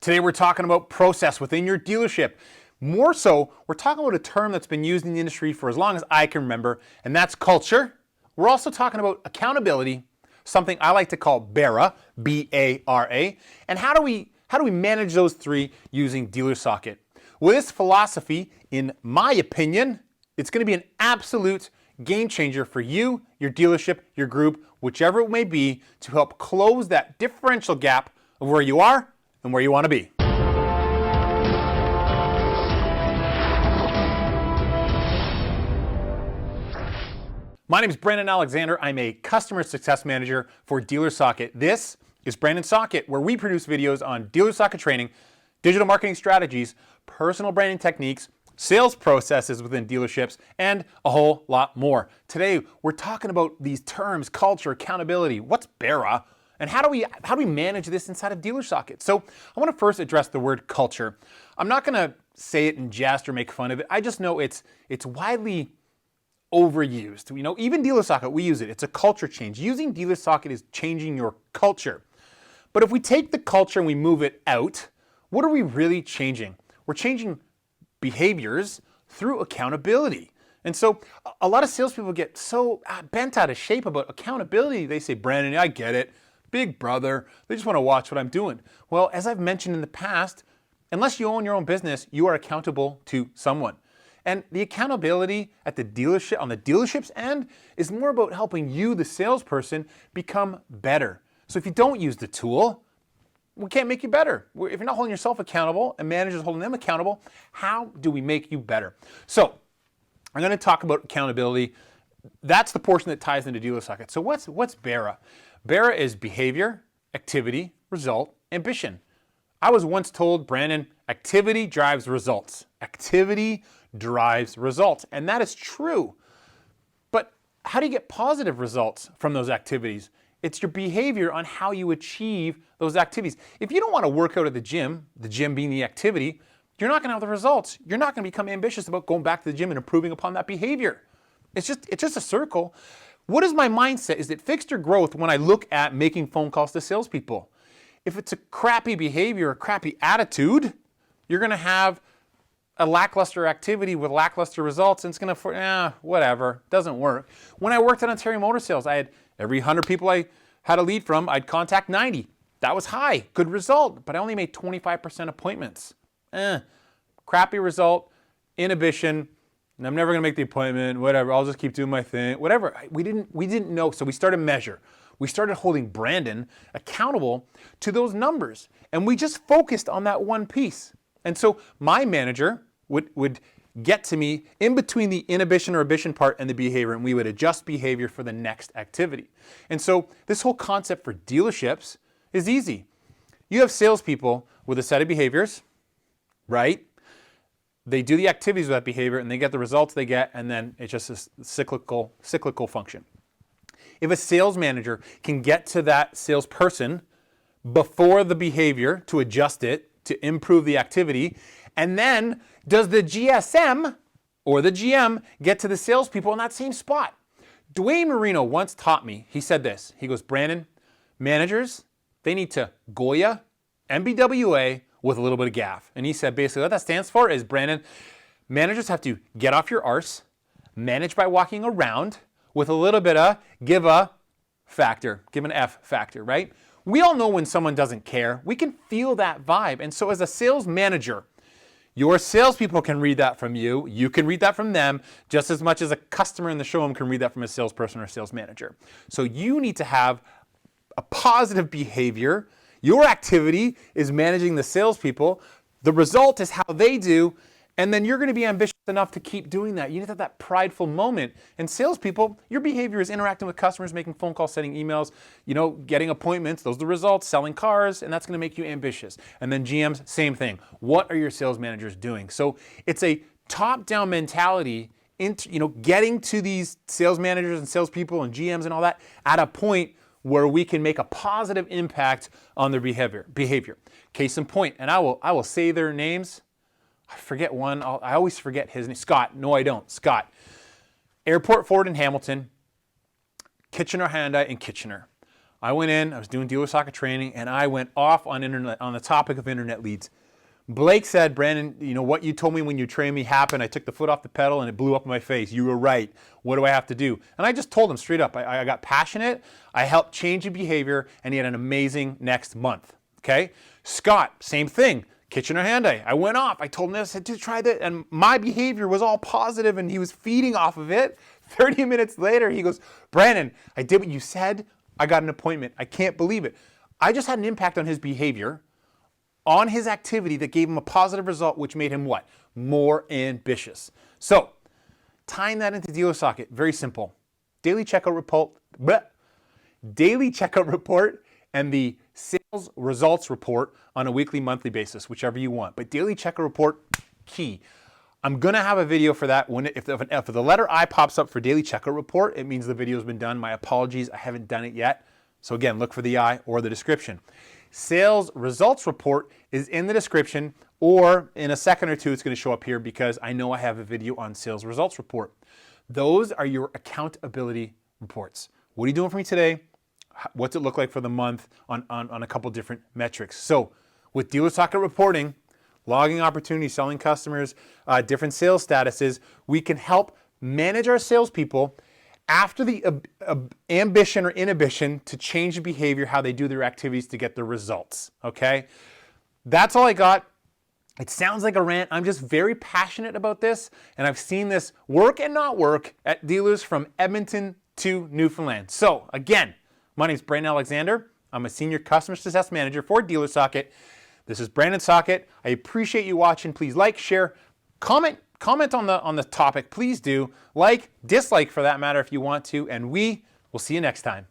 Today we're talking about process within your dealership. More so, we're talking about a term that's been used in the industry for as long as I can remember, and that's culture. We're also talking about accountability, something I like to call BARA, B-A-R-A, and how do we manage those three using DealerSocket? With this philosophy, in my opinion, it's going to be an absolute game changer for you, your dealership, your group, whichever it may be, to help close that differential gap of where you are and where you want to be. My name is Brandon Alexander. I'm a customer success manager for DealerSocket. This is Brandon Socket, where we produce videos on DealerSocket training, digital marketing strategies, personal branding techniques, sales processes within dealerships, and a whole lot more. Today, we're talking about these terms, culture, accountability, what's BARA, and how do we manage this inside of DealerSocket? So I want to first address the word culture. I'm not going to say it in jest or make fun of it. I just know it's widely overused. You know, even DealerSocket, we use it. It's a culture change. Using DealerSocket is changing your culture. But if we take the culture and we move it out, what are we really changing? We're changing behaviors through accountability. And so a lot of salespeople get so bent out of shape about accountability. They say, Brandon, I get it. Big brother. They just want to watch what I'm doing. Well, as I've mentioned in the past, unless you own your own business, you are accountable to someone. And the accountability at the dealership, on the dealership's end, is more about helping you, the salesperson, become better. So if you don't use the tool, we can't make you better. If you're not holding yourself accountable and managers holding them accountable, how do we make you better? So I'm going to talk about accountability. That's the portion that ties into DealerSocket. So what's BARA? BARA is behavior, activity, result, ambition. I was once told, Brandon, activity drives results. Activity drives results. And that is true. But how do you get positive results from those activities? It's your behavior on how you achieve those activities. If you don't want to work out at the gym being the activity, you're not going to have the results. You're not going to become ambitious about going back to the gym and improving upon that behavior. It's just a circle. What is my mindset? Is it fixed or growth when I look at making phone calls to salespeople? If it's a crappy behavior, a crappy attitude, you're going to have a lackluster activity with lackluster results, and it's going to, whatever, doesn't work. When I worked at Ontario Motor Sales, I had every 100 people I had a lead from, I'd contact 90. That was high, good result, but I only made 25% appointments. Crappy result, inhibition, and I'm never going to make the appointment, whatever, I'll just keep doing my thing, whatever. We didn't know, so we started to measure. We started holding Brandon accountable to those numbers, and we just focused on that one piece. And so my manager would get to me in between the inhibition or ambition part and the behavior, and we would adjust behavior for the next activity. And so this whole concept for dealerships is easy. You have salespeople with a set of behaviors, right? They do the activities with that behavior, and they get the results they get, and then it's just a cyclical function. If a sales manager can get to that salesperson before the behavior to adjust it, to improve the activity, and then does the GSM or the GM get to the salespeople in that same spot? Dwayne Marino once taught me, he said this, he goes, Brandon, managers, they need to Goya, MBWA with a little bit of gaff. And he said basically what that stands for is, Brandon, managers have to get off your arse, manage by walking around with a little bit of give an F factor, right? We all know when someone doesn't care. We can feel that vibe. And so as a sales manager, your salespeople can read that from you. You can read that from them just as much as a customer in the showroom can read that from a salesperson or a sales manager. So you need to have a positive behavior. Your activity is managing the salespeople. The result is how they do. And then you're going to be ambitious enough to keep doing that. You need to have that prideful moment. And salespeople, your behavior is interacting with customers, making phone calls, sending emails, getting appointments. Those are the results, selling cars, and that's going to make you ambitious. And then GMs, same thing. What are your sales managers doing? So it's a top-down mentality into, getting to these sales managers and salespeople and GMs and all that at a point where we can make a positive impact on their behavior. Case in point, and I will say their names. I forget one. I always forget his name. Scott. No, I don't. Scott. Airport Ford in Hamilton, Kitchener Hyundai in Kitchener. I went in, I was doing DealerSocket training, and I went off on the topic of internet leads. Blake said, Brandon, you know what you told me when you trained me happened. I took the foot off the pedal and it blew up in my face. You were right. What do I have to do? And I just told him straight up. I got passionate. I helped change the behavior, and he had an amazing next month. Okay? Scott, same thing. Kitchener Hyundai. I went off. I told him this. I said, dude, try that. And my behavior was all positive, and he was feeding off of it. 30 minutes later, he goes, Brandon, I did what you said. I got an appointment. I can't believe it. I just had an impact on his behavior, on his activity that gave him a positive result, which made him what? More ambitious. So, tying that into DealerSocket, very simple. Daily checkout report and the sales results report on a weekly, monthly basis, whichever you want. But daily checkout report, key. I'm gonna have a video for that. If the letter I pops up for daily checkout report, it means the video's been done. My apologies, I haven't done it yet. So again, look for the I or the description. Sales results report is in the description, or in a second or two, it's gonna show up here because I know I have a video on sales results report. Those are your accountability reports. What are you doing for me today? What's it look like for the month on a couple different metrics? So with DealerSocket reporting, logging opportunities, selling customers, different sales statuses, we can help manage our salespeople after the ambition or inhibition to change the behavior, how they do their activities to get the results, okay? That's all I got. It sounds like a rant. I'm just very passionate about this, and I've seen this work and not work at dealers from Edmonton to Newfoundland. So again, my name is Brandon Alexander. I'm a Senior Customer Success Manager for DealerSocket. This is Brandon Socket. I appreciate you watching. Please like, share, comment on the topic. Please do. Like, dislike for that matter if you want to, and we will see you next time.